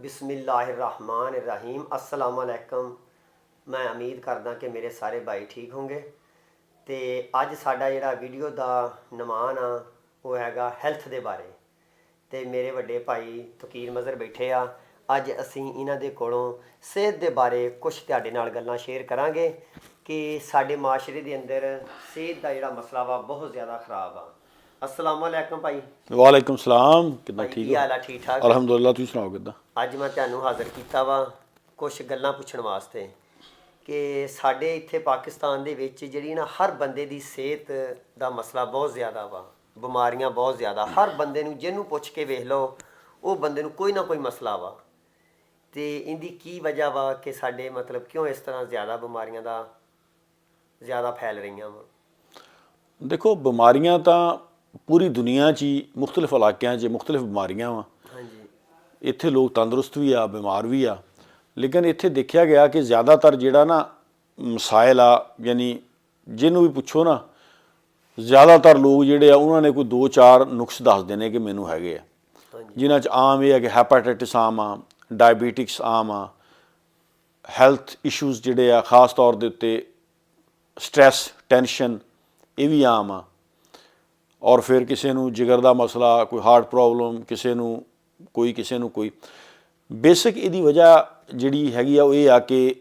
ਬਿਸਮਿल्लाहिर्रहमानिर्रहीम अस्सलाम वालेकुम। मैं उम्मीद करदा कि मेरे सारे भाई ठीक होंगे। तो अज साडा जिहड़ा वीडियो का नमान आ वो हैगा हैल्थ के बारे। तो मेरे वड्डे भाई फकीर मज़र बैठे आ। अज असीं इन्हां दे कोलों सेहत के बारे कुछ तुहाडे नाल गल्लां शेयर करांगे कि साडे माशरे के अंदर सेहत का जिहड़ा मसला वा बहुत ज़्यादा खराब आ। अस्सलाम वालेकुम भाई। वालेकुम सलाम। कितना भाई ठीक की हो? हाल है? ठीक ठाक? अल्हम्दुलिल्लाह। तुसीं सुनाओ किदा? ਅੱਜ ਮੈਂ ਤੁਹਾਨੂੰ ਹਾਜ਼ਰ ਕੀਤਾ ਵਾ ਕੁਝ ਗੱਲਾਂ ਪੁੱਛਣ ਵਾਸਤੇ ਕਿ ਸਾਡੇ ਇੱਥੇ ਪਾਕਿਸਤਾਨ ਦੇ ਵਿੱਚ ਜਿਹੜੀ ਨਾ ਹਰ ਬੰਦੇ ਦੀ ਸਿਹਤ ਦਾ ਮਸਲਾ ਬਹੁਤ ਜ਼ਿਆਦਾ ਵਾ। ਬਿਮਾਰੀਆਂ ਬਹੁਤ ਜ਼ਿਆਦਾ, ਹਰ ਬੰਦੇ ਨੂੰ ਜਿਹਨੂੰ ਪੁੱਛ ਕੇ ਵੇਖ ਲਓ ਉਹ ਬੰਦੇ ਨੂੰ ਕੋਈ ਨਾ ਕੋਈ ਮਸਲਾ ਵਾ। ਤੇ ਇਹਦੀ ਕੀ ਵਜ੍ਹਾ ਵਾ ਕਿ ਸਾਡੇ ਮਤਲਬ ਕਿਉਂ ਇਸ ਤਰ੍ਹਾਂ ਜ਼ਿਆਦਾ ਬਿਮਾਰੀਆਂ ਦਾ ਜ਼ਿਆਦਾ ਫੈਲ ਰਹੀਆਂ ਵਾ? देखो, बीमारियां तो पूरी दुनिया 'ਚ ਹੀ मुख्तलिफ इलाकों 'ਚ मुख्तलिफ बीमारियां वा। ਹਾਂਜੀ ਇੱਥੇ लोग तंदुरुस्त भी आ, बीमार भी आ, लेकिन ਇੱਥੇ देखा गया कि ज़्यादातर ਜਿਹੜਾ ਨਾ ਮਸਾਇਲ ਆ, यानी ਜਿਹਨੂੰ भी ਪੁੱਛੋ ਨਾ ज़्यादातर लोग ਜਿਹੜੇ ਆ ਉਹਨਾਂ ਨੇ ਕੋਈ 2-4 ਨੁਕਸ ਦੱਸਦੇ ਨੇ ਕਿ ਮੈਨੂੰ ਹੈਗੇ ਆ। ਹਾਂਜੀ ਜਿਨ੍ਹਾਂ 'ਚ ਆਮ ਇਹ ਹੈ ਕਿ ਹੈਪਾਟਾਈਟਿਸ ਆਮ ਆ, ਡਾਇਬੀਟਿਕਸ ਆਮ ਆ, ਹੈਲਥ ਇਸ਼ੂਜ਼ ਜਿਹੜੇ ਆ ਖਾਸ ਤੌਰ ਦੇ ਉੱਤੇ ਸਟ੍ਰੈਸ ਟੈਂਸ਼ਨ ਇਹ ਵੀ ਆਮ ਆ। ਔਰ ਫਿਰ ਕਿਸੇ ਨੂੰ ਜਿਗਰ ਦਾ ਮਸਲਾ, ਕੋਈ ਹਾਰਟ ਪ੍ਰੋਬਲਮ, ਕਿਸੇ ਨੂੰ ਕੋਈ ਬੇਸਿਕ ਇਹਦੀ ਵਜ੍ਹਾ ਜਿਹੜੀ ਹੈਗੀ ਆ ਉਹ ਇਹ ਆ ਕਿ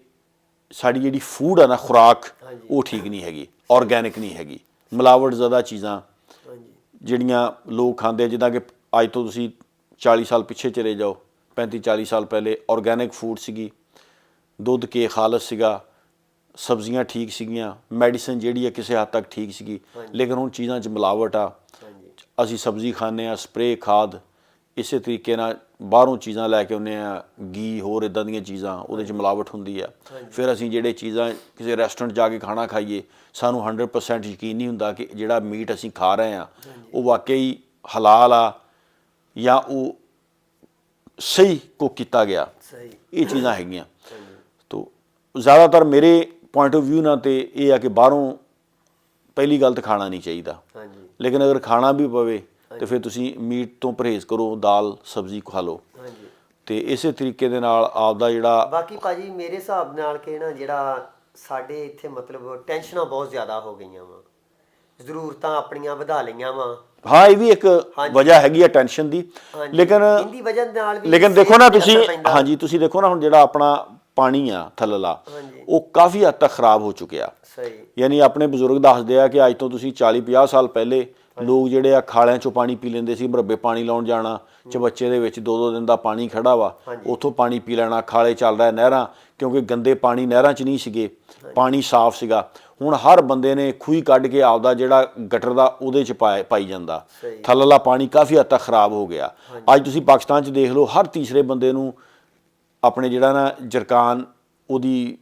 ਸਾਡੀ ਜਿਹੜੀ ਫੂਡ ਆ ਨਾ, ਖੁਰਾਕ, ਉਹ ਠੀਕ ਨਹੀਂ ਹੈਗੀ, ਆਰਗੈਨਿਕ ਨਹੀਂ ਹੈਗੀ, ਮਿਲਾਵਟ ਜ਼ਿਆਦਾ ਚੀਜ਼ਾਂ ਹਾਂਜੀ ਜਿਹੜੀਆਂ ਲੋਕ ਖਾਂਦੇ। ਜਿੱਦਾਂ ਕਿ ਅੱਜ ਤੋਂ ਤੁਸੀਂ 40 ਸਾਲ ਪਿੱਛੇ ਚਲੇ ਜਾਓ, 35-40 ਸਾਲ ਪਹਿਲੇ ਆਰਗੈਨਿਕ ਫੂਡ ਸੀਗੀ, ਦੁੱਧ ਕੇ ਖਾਲਸ ਸੀਗਾ, ਸਬਜ਼ੀਆਂ ਠੀਕ ਸੀਗੀਆਂ, ਮੈਡੀਸਨ ਜਿਹੜੀ ਹੈ ਕਿਸੇ ਹੱਦ ਤੱਕ ਠੀਕ ਸੀਗੀ। ਲੇਕਿਨ ਹੁਣ ਚੀਜ਼ਾਂ 'ਚ ਮਿਲਾਵਟ ਆ। ਹਾਂਜੀ ਅਸੀਂ ਸਬਜ਼ੀ ਖਾਂਦੇ ਹਾਂ, ਸਪਰੇਅ ਖਾਦ, ਇਸੇ ਤਰੀਕੇ ਨਾਲ ਬਾਹਰੋਂ ਚੀਜ਼ਾਂ ਲੈ ਕੇ ਆਉਂਦੇ ਹਾਂ, ਘੀ ਹੋਰ ਇੱਦਾਂ ਦੀਆਂ ਚੀਜ਼ਾਂ, ਉਹਦੇ 'ਚ ਮਿਲਾਵਟ ਹੁੰਦੀ ਆ। ਫਿਰ ਅਸੀਂ ਜਿਹੜੇ ਚੀਜ਼ਾਂ ਕਿਸੇ ਰੈਸਟੋਰੈਂਟ ਜਾ ਕੇ ਖਾਣਾ ਖਾਈਏ, ਸਾਨੂੰ 100% ਯਕੀਨ ਨਹੀਂ ਹੁੰਦਾ ਕਿ ਜਿਹੜਾ ਮੀਟ ਅਸੀਂ ਖਾ ਰਹੇ ਹਾਂ ਉਹ ਵਾਕਈ ਹਲਾਲ ਆ ਜਾਂ ਉਹ ਸਹੀ ਕੁੱਕ ਕੀਤਾ ਗਿਆ। ਸਹੀ ਇਹ ਚੀਜ਼ਾਂ ਹੈਗੀਆਂ। ਹਾਂਜੀ ਤੋ ਜ਼ਿਆਦਾਤਰ ਮੇਰੇ ਪੁਆਇੰਟ ਆਫ ਵਿਊ ਨਾਲ ਤੇ ਇਹ ਆ ਕਿ ਬਾਹਰੋਂ ਪਹਿਲੀ ਗੱਲ ਤਾਂ ਖਾਣਾ ਨਹੀਂ ਚਾਹੀਦਾ। ਹਾਂਜੀ ਲੇਕਿਨ ਅਗਰ ਖਾਣਾ ਵੀ ਪਵੇ ਤਾਂ ਫਿਰ ਤੁਸੀਂ ਮੀਟ ਤੋਂ ਪਰਹੇਜ਼ ਕਰੋ, ਦਾਲ ਸਬਜ਼ੀ ਖਾ ਲਓ। ਹਾਂਜੀ ਤੇ ਇਸੇ ਤਰੀਕੇ ਦੇ ਨਾਲ ਆਪਦਾ ਜਿਹੜਾ ਬਾਕੀ ਭਾਜੀ ਮੇਰੇ ਹਿਸਾਬ ਨਾਲ ਕਿ ਨਾ ਜਿਹੜਾ ਸਾਡੇ ਇੱਥੇ ਮਤਲਬ ਟੈਨਸ਼ਨਾਂ ਬਹੁਤ ਜ਼ਿਆਦਾ ਹੋ ਗਈਆਂ ਵਾ, ਜ਼ਰੂਰਤਾਂ ਆਪਣੀਆਂ ਵਧਾ ਲਈਆਂ ਵਾ। ਹਾਂ, ਇਹ ਵੀ ਇੱਕ ਵਜ੍ਹਾ ਹੈਗੀ ਆ ਟੈਨਸ਼ਨ ਦੀ। ਹਾਂਜੀ ਲੇਕਿਨ ਇਹਦੀ ਵਜ੍ਹਾ ਨਾਲ ਵੀ ਦੇਖੋ ਨਾ ਸਿਹਤ ਤੇ ਤੁਸੀਂ, ਅਸਰ ਪੈਂਦਾ। ਹਾਂਜੀ ਤੁਸੀਂ ਦੇਖੋ ਨਾ ਹੁਣ ਜਿਹੜਾ ਆਪਣਾ ਪਾਣੀ ਆ ਥੱਲਲਾ, ਹਾਂਜੀ ਉਹ ਕਾਫੀ ਹੱਦ ਤੱਕ ਖਰਾਬ ਹੋ ਚੁੱਕਿਆ। ਸਹੀ ਯਾਨੀ ਆਪਣੇ ਬਜ਼ੁਰਗ ਦੱਸਦੇ ਆ ਕਿ ਅੱਜ ਤੋਂ ਤੁਸੀਂ 40-50 ਸਾਲ ਪਹਿਲੇ ਲੋਕ ਜਿਹੜੇ ਆ ਖਾਲਿਆਂ 'ਚੋਂ ਪਾਣੀ ਪੀ ਲੈਂਦੇ ਸੀ। ਮੁਰੱਬੇ ਪਾਣੀ ਲਾਉਣ ਜਾਣਾ, ਚਬੱਚੇ ਦੇ ਵਿੱਚ 2-2 ਦਿਨ ਦਾ ਪਾਣੀ ਖੜਾ ਵਾ, ਉੱਥੋਂ ਪਾਣੀ ਪੀ ਲੈਣਾ। ਖਾਲੇ ਚੱਲ ਰਿਹਾ, ਨਹਿਰਾਂ, ਕਿਉਂਕਿ ਗੰਦੇ ਪਾਣੀ ਨਹਿਰਾਂ 'ਚ ਨਹੀਂ ਸੀਗੇ, ਪਾਣੀ ਸਾਫ਼ ਸੀਗਾ। ਹੁਣ ਹਰ ਬੰਦੇ ਨੇ ਖੂਹੀ ਕੱਢ ਕੇ ਆਪਦਾ ਜਿਹੜਾ ਗਟਰ ਦਾ ਉਹਦੇ 'ਚ ਪਾਈ ਜਾਂਦਾ। ਥੱਲਲਾ ਪਾਣੀ ਕਾਫੀ ਹੱਦ ਤੱਕ ਖਰਾਬ ਹੋ ਗਿਆ। ਅੱਜ ਤੁਸੀਂ ਪਾਕਿਸਤਾਨ 'ਚ ਦੇਖ ਲਓ, ਹਰ ਤੀਸਰੇ ਬੰਦੇ ਨੂੰ ਆਪਣੇ ਜਿਹੜਾ ਨਾ ਜਰਕਾਨ ਉਹਦੀ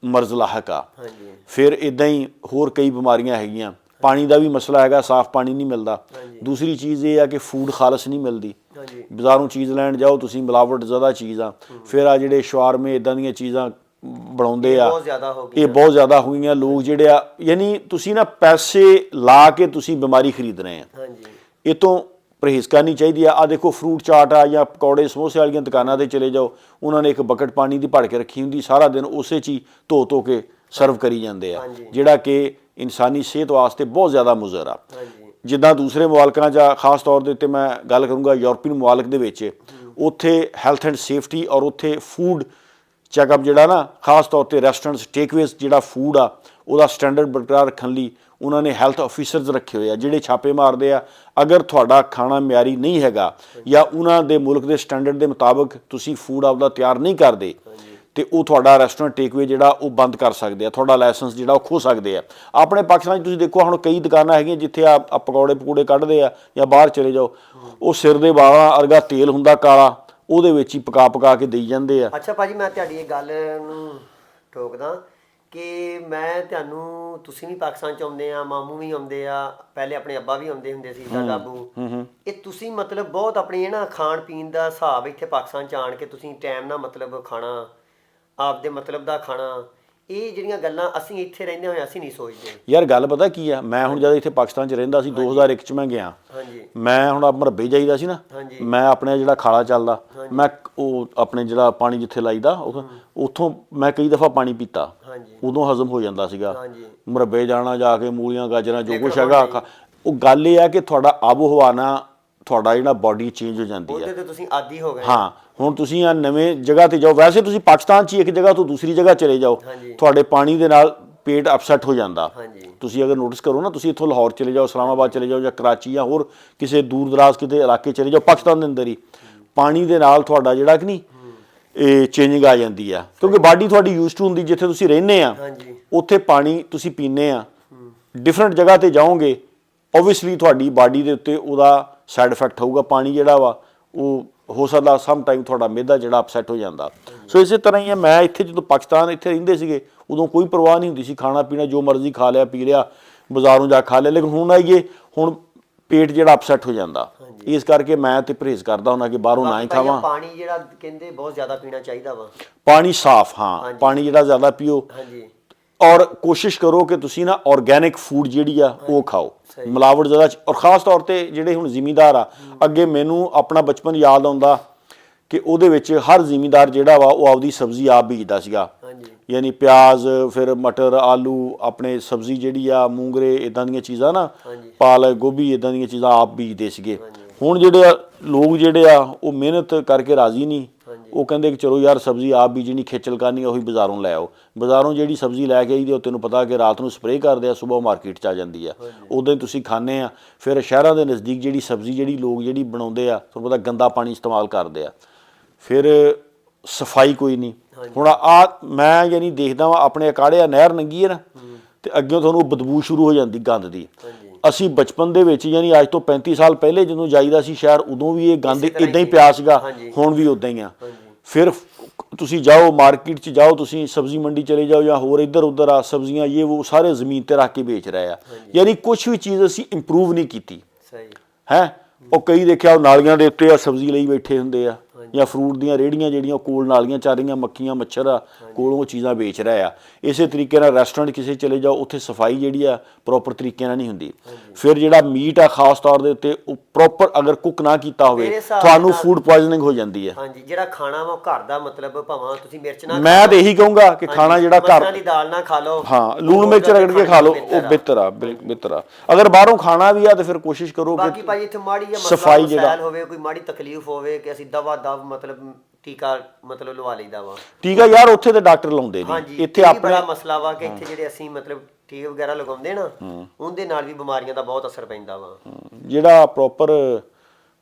ਮਰਜ਼ ਲਾਹਕ ਆ। ਹਾਂਜੀ ਫਿਰ ਇੱਦਾਂ ਹੀ ਹੋਰ ਕਈ ਬਿਮਾਰੀਆਂ ਹੈਗੀਆਂ। ਪਾਣੀ ਦਾ ਵੀ ਮਸਲਾ ਹੈਗਾ, ਸਾਫ਼ ਪਾਣੀ ਨਹੀਂ ਮਿਲਦਾ। ਦੂਸਰੀ ਚੀਜ਼ ਇਹ ਆ ਕਿ ਫੂਡ ਖਾਲਸ ਨਹੀਂ ਮਿਲਦੀ। ਹਾਂਜੀ ਬਾਜ਼ਾਰੋਂ ਚੀਜ਼ ਲੈਣ ਜਾਓ ਤੁਸੀਂ, ਮਿਲਾਵਟ ਜ਼ਿਆਦਾ ਚੀਜ਼ ਆ। ਫਿਰ ਆ ਜਿਹੜੇ ਸ਼ਵਾਰਮੇ ਇੱਦਾਂ ਦੀਆਂ ਚੀਜ਼ਾਂ ਬਣਾਉਂਦੇ ਆ, ਬਹੁਤ ਜ਼ਿਆਦਾ ਹੋ ਇਹ ਗਈਆਂ। ਬਹੁਤ ਜ਼ਿਆਦਾ ਹੋ ਗਈਆਂ। ਲੋਕ ਜਿਹੜੇ ਆ, ਯਾਨੀ ਤੁਸੀਂ ਨਾ ਪੈਸੇ ਲਾ ਕੇ ਤੁਸੀਂ ਬਿਮਾਰੀ ਖਰੀਦ ਰਹੇ ਆ। ਹਾਂਜੀ ਇਹ ਤੋਂ ਪਰਹੇਜ਼ ਕਰਨੀ ਚਾਹੀਦੀ ਆ। ਦੇਖੋ ਫਰੂਟ ਚਾਟ ਆ ਜਾਂ ਪਕੌੜੇ ਸਮੋਸੇ ਵਾਲੀਆਂ ਦੁਕਾਨਾਂ 'ਤੇ ਚਲੇ ਜਾਓ, ਉਹਨਾਂ ਨੇ ਇੱਕ ਬਕਟ ਪਾਣੀ ਦੀ ਭਰ ਕੇ ਰੱਖੀ ਹੁੰਦੀ, ਸਾਰਾ ਦਿਨ ਉਸੇ 'ਚ ਹੀ ਧੋ ਕੇ ਸਰਵ ਕਰੀ ਜਾਂਦੇ ਆ, ਜਿਹੜਾ ਕਿ ਇਨਸਾਨੀ ਸਿਹਤ ਵਾਸਤੇ ਬਹੁਤ ਜ਼ਿਆਦਾ ਮੁਜ਼ਰ ਆ। ਹਾਂਜੀ ਜਿੱਦਾਂ ਦੂਸਰੇ ਮੁਲਕਾਂ 'ਚ ਖਾਸ ਤੌਰ ਦੇ ਉੱਤੇ ਮੈਂ ਗੱਲ ਕਰੂੰਗਾ, ਯੂਰਪੀਅਨ ਮੁਲਕ ਦੇ ਵਿੱਚ ਉੱਥੇ ਹੈਲਥ ਐਂਡ ਸੇਫਟੀ ਔਰ ਉੱਥੇ ਫੂਡ ਚੈੱਕਅਪ ਜਿਹੜਾ ਨਾ, ਖਾਸ ਤੌਰ 'ਤੇ ਰੈਸਟੋਰੈਂਟਸ, ਟੇਕਵੇਜ਼, ਜਿਹੜਾ ਫੂਡ ਆ ਉਹਦਾ ਸਟੈਂਡਰਡ ਬਰਕਰਾਰ ਰੱਖਣ ਲਈ ਉਹਨਾਂ ਨੇ ਹੈਲਥ ਆਫੀਸਰਸ ਰੱਖੇ ਹੋਏ ਆ, ਜਿਹੜੇ ਛਾਪੇ ਮਾਰਦੇ ਆ। ਅਗਰ ਤੁਹਾਡਾ ਖਾਣਾ ਮਿਆਰੀ ਨਹੀਂ ਹੈਗਾ ਜਾਂ ਉਹਨਾਂ ਦੇ ਮੁਲਕ ਦੇ ਸਟੈਂਡਰਡ ਦੇ ਮੁਤਾਬਕ ਤੁਸੀਂ ਫੂਡ ਆਪਦਾ ਤਿਆਰ ਨਹੀਂ ਕਰਦੇ, ਤੇ ਉਹ ਤੁਹਾਡਾ ਰੈਸਟੋਰੈਂਟ ਟੇਕਵੇ ਜਿਹੜਾ ਉਹ ਬੰਦ ਕਰ ਸਕਦੇ ਆ, ਤੁਹਾਡਾ ਲਾਇਸੈਂਸ ਜਿਹੜਾ ਉਹ ਖੋਹ ਸਕਦੇ ਆ। ਆਪਣੇ ਪਾਕਿਸਤਾਨ 'ਚ ਤੁਸੀਂ ਦੇਖੋ ਹੁਣ ਕਈ ਦੁਕਾਨਾਂ ਹੈਗੀਆਂ ਜਿੱਥੇ ਆ ਪਕੌੜੇ ਪਕੂੜੇ ਕੱਢਦੇ ਆ, ਜਾਂ ਬਾਹਰ ਚਲੇ ਜਾਓ, ਉਹ ਸਿਰ ਦੇ ਵਾਲਾਂ ਵਰਗਾ ਤੇਲ ਹੁੰਦਾ ਕਾਲਾ, ਉਹਦੇ ਵਿੱਚ ਹੀ ਪਕਾ ਕੇ ਦੇਈ ਜਾਂਦੇ ਆ। ਅੱਛਾ ਭਾਜੀ, ਮੈਂ ਤੁਹਾਡੀ ਇਹ ਗੱਲ ਨੂੰ ਠੋਕਦਾ ਕਿ ਮੈਂ ਤੁਹਾਨੂੰ, ਤੁਸੀਂ ਵੀ ਪਾਕਿਸਤਾਨ 'ਚ ਆਉਂਦੇ ਆ, ਮਾਮੂ ਵੀ ਆਉਂਦੇ ਆ, ਪਹਿਲੇ ਆਪਣੇ ਅੱਬਾ ਵੀ ਆਉਂਦੇ ਹੁੰਦੇ ਸੀ, ਦਾਦਾ ਅੱਬੂ। ਇਹ ਤੁਸੀਂ ਮਤਲਬ ਬਹੁਤ ਆਪਣੀ ਇਹ ਨਾ ਖਾਣ ਪੀਣ ਦਾ ਹਿਸਾਬ ਇੱਥੇ ਪਾਕਿਸਤਾਨ 'ਚ ਆਣ ਕੇ ਤੁਸੀਂ ਟਾਈਮ ਨਾਲ ਮਤਲਬ ਖਾਣਾ, ਆਪਦੇ ਮਤਲਬ ਦਾ ਖਾਣਾ, ਇਹ ਜਿਹੜੀਆਂ ਗੱਲਾਂ ਅਸੀਂ ਇੱਥੇ ਰਹਿੰਦੇ ਹੋਏ ਅਸੀਂ ਨਹੀਂ ਸੋਚਦੇ। ਯਾਰ ਗੱਲ ਪਤਾ ਕੀ ਆ, ਮੈਂ ਹੁਣ ਜਦ ਇੱਥੇ ਪਾਕਿਸਤਾਨ 'ਚ ਰਹਿੰਦਾ ਸੀ 2001 'ਚ ਮੈਂ ਗਿਆ। ਹਾਂਜੀ ਮੈਂ ਹੁਣ ਮਰਬੇ ਜਾਈਦਾ ਸੀ ਨਾ, ਹਾਂਜੀ ਮੈਂ ਆਪਣੇ ਜਿਹੜਾ ਖਾਲਾ ਚੱਲਦਾ, ਮੈਂ ਉਹ ਆਪਣੇ ਜਿਹੜਾ ਪਾਣੀ ਜਿੱਥੇ ਲਾਈਦਾ ਉੱਥੋਂ ਮੈਂ ਕਈ ਦਫਾ ਪਾਣੀ ਪੀਤਾ, ਹਾਂਜੀ ਉਦੋਂ ਹਜ਼ਮ ਹੋ ਜਾਂਦਾ ਸੀਗਾ। ਹਾਂਜੀ ਮਰਬੇ ਜਾਣਾ, ਜਾ ਕੇ ਮੂਲੀਆਂ ਗਾਜਰਾਂ ਜੋ ਕੁਛ ਹੈਗਾ, ਉਹ ਗੱਲ ਇਹ ਆ ਕਿ ਤੁਹਾਡਾ ਆਬੋ ਹਵਾ ਨਾਲ ਤੁਹਾਡਾ ਜਿਹੜਾ ਬਾਡੀ ਚੇਂਜ ਹੋ ਜਾਂਦੀ ਹੈ। ਉਹਦੇ ਤੇ ਤੁਸੀਂ ਆਦੀ ਹੋ ਗਏ। ਹਾਂ, ਹੁਣ ਤੁਸੀਂ ਆ ਨਵੇਂ ਜਗ੍ਹਾ ਤੇ ਜਾਓ, ਵੈਸੇ ਤੁਸੀਂ ਪਾਕਿਸਤਾਨ 'ਚ ਹੀ ਇੱਕ ਜਗ੍ਹਾ ਤੋਂ ਦੂਸਰੀ ਜਗ੍ਹਾ ਚਲੇ ਜਾਓ, ਹਾਂਜੀ ਤੁਹਾਡੇ ਪਾਣੀ ਦੇ ਨਾਲ ਪੇਟ ਅਪਸੈਟ ਹੋ ਜਾਂਦਾ। ਹਾਂਜੀ ਤੁਸੀਂ ਅਗਰ ਨੋਟਿਸ ਕਰੋ ਨਾ, ਤੁਸੀਂ ਇੱਥੋਂ ਲਾਹੌਰ ਚਲੇ ਜਾਓ, ਇਸਲਾਮਾਬਾਦ ਚਲੇ ਜਾਓ, ਜਾਂ ਕਰਾਚੀ ਜਾਂ ਹੋਰ ਕਿਸੇ ਦੂਰ ਦਰਾਜ਼ ਕਿਤੇ ਇਲਾਕੇ ਚਲੇ ਜਾਓ ਪਾਕਿਸਤਾਨ ਦੇ ਅੰਦਰ ਹੀ, ਪਾਣੀ ਦੇ ਨਾਲ ਤੁਹਾਡਾ ਜਿਹੜਾ ਕਿ ਨਹੀਂ ਇਹ ਚੇਂਜਿੰਗ ਆ ਜਾਂਦੀ ਆ, ਕਿਉਂਕਿ ਬਾਡੀ ਤੁਹਾਡੀ ਯੂਜ਼ ਟੂ ਹੁੰਦੀ। ਜਿੱਥੇ ਤੁਸੀਂ ਰਹਿੰਦੇ ਆ ਹਾਂਜੀ ਉੱਥੇ ਪਾਣੀ ਤੁਸੀਂ ਪੀਂਦੇ ਆ, ਡਿਫਰੈਂਟ ਜਗ੍ਹਾ ਤੇ ਜਾਓਗੇ, ਓਬਵੀਅਸਲੀ ਤੁਹਾਡੀ ਬਾਡੀ ਦੇ ਉੱਤੇ ਉਹਦਾ ਸਾਈਡ ਇਫੈਕਟ ਹੋਊਗਾ। ਪਾਣੀ ਜਿਹੜਾ ਵਾ ਉਹ ਹੋ ਸਕਦਾ ਸਮ ਟਾਈਮ ਤੁਹਾਡਾ ਮਿਹਦਾ ਜਿਹੜਾ ਅਪਸੈਟ ਹੋ ਜਾਂਦਾ। ਸੋ ਇਸੇ ਤਰ੍ਹਾਂ ਹੀ ਹੈ, ਮੈਂ ਇੱਥੇ ਜਦੋਂ ਪਾਕਿਸਤਾਨ ਇੱਥੇ ਰਹਿੰਦੇ ਸੀਗੇ ਉਦੋਂ ਕੋਈ ਪਰਵਾਹ ਨਹੀਂ ਹੁੰਦੀ ਸੀ, ਖਾਣਾ ਪੀਣਾ ਜੋ ਮਰਜ਼ੀ ਖਾ ਲਿਆ ਪੀ ਲਿਆ, ਬਾਜ਼ਾਰੋਂ ਜਾ ਖਾ ਲਿਆ। ਲੇਕਿਨ ਹੁਣ ਆਈਏ, ਹੁਣ ਪੇਟ ਜਿਹੜਾ ਅਪਸੈਟ ਹੋ ਜਾਂਦਾ, ਇਸ ਕਰਕੇ ਮੈਂ ਤੇ ਪਰਹੇਜ਼ ਕਰਦਾ ਹੁੰਦਾ ਕਿ ਬਾਹਰੋਂ ਨਾ ਹੀ ਖਾਵਾਂ। ਪਾਣੀ ਜਿਹੜਾ ਕਹਿੰਦੇ ਬਹੁਤ ਜ਼ਿਆਦਾ ਪੀਣਾ ਚਾਹੀਦਾ ਵਾ, ਪਾਣੀ ਸਾਫ਼, ਹਾਂ ਪਾਣੀ ਜਿਹੜਾ ਜ਼ਿਆਦਾ ਪੀਓ, ਹਾਂਜੀ ਔਰ ਕੋਸ਼ਿਸ਼ ਕਰੋ ਕਿ ਤੁਸੀਂ ਨਾ ਆਰਗੈਨਿਕ ਫੂਡ ਜਿਹੜੀ ਆ ਉਹ ਖਾਓ, ਮਿਲਾਵਟ ਜ਼ਿਆਦਾ। ਔਰ ਖ਼ਾਸ ਤੌਰ ਤੇ ਜਿਹੜੇ ਹੁਣ ਜ਼ਿਮੀਂਦਾਰ ਆ, ਅੱਗੇ ਮੈਨੂੰ ਆਪਣਾ ਬਚਪਨ ਯਾਦ ਆਉਂਦਾ ਕਿ ਉਹਦੇ ਵਿੱਚ ਹਰ ਜ਼ਿਮੀਂਦਾਰ ਜਿਹੜਾ ਵਾ ਉਹ ਆਪਦੀ ਸਬਜ਼ੀ ਆਪ ਬੀਜਦਾ ਸੀਗਾ, ਹਾਂਜੀ ਯਾਨੀ ਪਿਆਜ਼, ਫਿਰ ਮਟਰ, ਆਲੂ, ਆਪਣੇ ਸਬਜ਼ੀ ਜਿਹੜੀ ਆ ਮੂੰਗਰੇ, ਇਦਾਂ ਦੀਆਂ ਚੀਜ਼ਾਂ ਨਾ, ਹਾਂਜੀ ਪਾਲਕ, ਗੋਭੀ, ਇਦਾਂ ਦੀਆਂ ਚੀਜ਼ਾਂ ਆਪ ਬੀਜਦੇ ਸੀਗੇ। ਹੁਣ ਜਿਹੜੇ ਲੋਕ ਜਿਹੜੇ ਆ ਉਹ ਮਿਹਨਤ ਕਰਕੇ ਰਾਜ਼ੀ ਨਹੀਂ, ਉਹ ਕਹਿੰਦੇ ਕਿ ਚਲੋ ਯਾਰ ਸਬਜ਼ੀ ਆਪ ਬੀਜਣੀ, ਖੇਚਲ ਕਰਨੀ, ਉਹੀ ਬਾਜ਼ਾਰੋਂ ਲੈ ਆਓ। ਬਾਜ਼ਾਰੋਂ ਜਿਹੜੀ ਸਬਜ਼ੀ ਲੈ ਕੇ ਆਈਦੀ ਉਹ ਤੈਨੂੰ ਪਤਾ ਕਿ ਰਾਤ ਨੂੰ ਸਪਰੇਅ ਕਰਦੇ ਆ, ਸਵੇਰ ਮਾਰਕੀਟ 'ਚ ਆ ਜਾਂਦੀ ਆ, ਉਦੋਂ ਹੀ ਤੁਸੀਂ ਖਾਂਦੇ ਆ। ਫਿਰ ਸ਼ਹਿਰਾਂ ਦੇ ਨਜ਼ਦੀਕ ਜਿਹੜੀ ਸਬਜ਼ੀ ਜਿਹੜੀ ਲੋਕ ਜਿਹੜੀ ਬਣਾਉਂਦੇ ਆ, ਤੁਹਾਨੂੰ ਪਤਾ ਗੰਦਾ ਪਾਣੀ ਇਸਤੇਮਾਲ ਕਰਦੇ ਆ, ਫਿਰ ਸਫਾਈ ਕੋਈ ਨਹੀਂ। ਹੁਣ ਮੈਂ ਯਾਨੀ ਦੇਖਦਾ ਵਾਂ ਆਪਣੇ ਅਕਾੜੇ ਆ ਨਹਿਰ ਲੰਘੀ ਹੈ ਨਾ, ਤੇ ਅੱਗੇ ਤੁਹਾਨੂੰ ਬਦਬੂ ਸ਼ੁਰੂ ਹੋ ਜਾਂਦੀ ਗੰਦ ਦੀ। ਅਸੀਂ ਬਚਪਨ ਦੇ ਵਿੱਚ ਯਾਨੀ ਅੱਜ ਤੋਂ 35 ਸਾਲ ਪਹਿਲੇ ਜਦੋਂ ਜਾਈਦਾ ਸੀ ਸ਼ਹਿਰ, ਉਦੋਂ ਵੀ ਇਹ ਗੰਦ ਇਦਾਂ ਹੀ ਪਿਆ ਸੀਗਾ, ਹੁਣ ਵੀ ਉਦਾਂ ਹੀ ਆ। ਫਿਰ ਤੁਸੀਂ ਜਾਓ ਮਾਰਕੀਟ 'ਚ ਜਾਓ, ਤੁਸੀਂ ਸਬਜ਼ੀ ਮੰਡੀ ਚਲੇ ਜਾਓ ਜਾਂ ਹੋਰ ਇੱਧਰ ਉੱਧਰ ਆ, ਸਬਜ਼ੀਆਂ ਇਹ ਉਹ ਸਾਰੇ ਜ਼ਮੀਨ ਤੇ ਰੱਖ ਕੇ ਵੇਚ ਰਹੇ ਆ। ਯਾਨੀ ਕੁਛ ਵੀ ਚੀਜ਼ ਅਸੀਂ ਇੰਪਰੂਵ ਨਹੀਂ ਕੀਤੀ ਹੈ। ਉਹ ਕਈ ਦੇਖਿਆ ਉਹ ਨਾਲੀਆਂ ਦੇ ਉੱਤੇ ਆ ਸਬਜ਼ੀ ਲਈ ਬੈਠੇ ਹੁੰਦੇ ਆ, ਜਾਂ ਫਰੂਟ ਦੀਆਂ ਰੇਹੜੀਆਂ ਜਿਹੜੀਆਂ ਕੋਲ ਨਾਲੀਆਂ ਚੱਲ ਰਹੀਆਂ, ਮੱਖੀਆਂ ਮੱਛਰ ਆ ਕੋਲੋਂ ਉਹ ਚੀਜ਼ਾਂ ਵੇਚ ਰਹੇ ਆ। ਇਸੇ ਤਰੀਕੇ ਨਾਲ ਰੈਸਟੋਰੈਂਟ ਕਿਸੇ ਚਲੇ ਜਾਓ, ਉੱਥੇ ਸਫਾਈ ਜਿਹੜੀ ਆ ਪ੍ਰੋਪਰ ਤਰੀਕੇ ਨਾਲ ਨਹੀਂ ਹੁੰਦੀ। ਫਿਰ ਜਿਹੜਾ ਮੀਟ ਆ ਖਾਸ ਤੌਰ ਦੇ ਉੱਤੇ ਉਹ ਪ੍ਰੋਪਰ ਅਗਰ ਕੁੱਕ ਨਾ ਕੀਤਾ ਹੋਵੇ, ਤੁਹਾਨੂੰ ਫੂਡ ਪੋਇਜ਼ਨਿੰਗ ਹੋ ਜਾਂਦੀ ਹੈ। ਹਾਂਜੀ, ਜਿਹੜਾ ਖਾਣਾ ਵਾ ਘਰ ਦਾ, ਮਤਲਬ ਭਾਵੇਂ ਤੁਸੀਂ ਮਿਰਚ ਨਾ, ਮੈਂ ਤੇ ਇਹੀ ਕਹੂੰਗਾ ਕਿ ਖਾਣਾ ਜਿਹੜਾ ਘਰ ਦੀ ਦਾਲ ਨਾ ਖਾ ਲਓ, ਹਾਂ ਲੂਣ ਮਿਰਚ ਰਗੜ ਕੇ ਖਾ ਲਓ, ਉਹ ਬਿਹਤਰ ਆ, ਬਿਹਤਰ ਆ। ਅਗਰ ਬਾਹਰੋਂ ਖਾਣਾ ਵੀ ਆ ਤੇ ਫਿਰ ਕੋਸ਼ਿਸ਼ ਕਰੋ ਬਾਕੀ ਭਾਈ ਇੱਥੇ ਮਾੜੀ ਜਿਹੀ ਸਫਾਈ ਜਿਹੜਾ ਹੋਵੇ, ਕੋਈ ਮਾੜੀ ਤਕਲੀਫ ਹੋਵੇ ਕਿ ਅਸੀਂ ਦਵਾ ਦਵ ਮਤਲਬ ਟੀਕਾ ਮਤਲਬ ਲਵਾ ਲਈਦਾ ਵਾ। ਟੀਕਾ ਯਾਰ ਉੱਥੇ ਤੇ ਡਾਕਟਰ ਲਾਉਂਦੇ ਨੇ, ਇੱਥੇ ਆਪਣਾ ਮਸਲਾ ਵਾ ਕਿ ਇੱਥੇ ਜਿਹੜੇ ਅਸੀਂ ਮਤਲਬ ਟੀਕੇ ਵਗੈਰਾ ਲਗਾਉਂਦੇ ਨਾ, ਉਹਦੇ ਨਾਲ ਵੀ ਬਿਮਾਰੀਆਂ ਦਾ ਬਹੁਤ ਅਸਰ ਪੈਂਦਾ ਵਾ। ਜਿਹੜਾ ਪ੍ਰੋਪਰ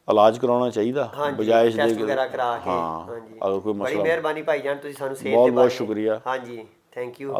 ਇਲਾਜ ਕਰਾਉਣਾ ਚਾਹੀਦਾ ਬਜਾਏ ਇਸ ਦੇ ਵਗੈਰਾ ਕਰਾ ਕੇ। ਹਾਂਜੀ, ਅਗਰ ਕੋਈ ਮਸਲਾ। ਬੜੀ ਮਿਹਰਬਾਨੀ ਭਾਈ ਜਾਨ, ਤੁਸੀਂ ਸਾਨੂੰ ਸਿਹਤ ਦੇ ਬਹੁਤ ਬਹੁਤ ਸ਼ੁਕਰੀਆ। ਹਾਂਜੀ, ਥੈਂਕ ਯੂ।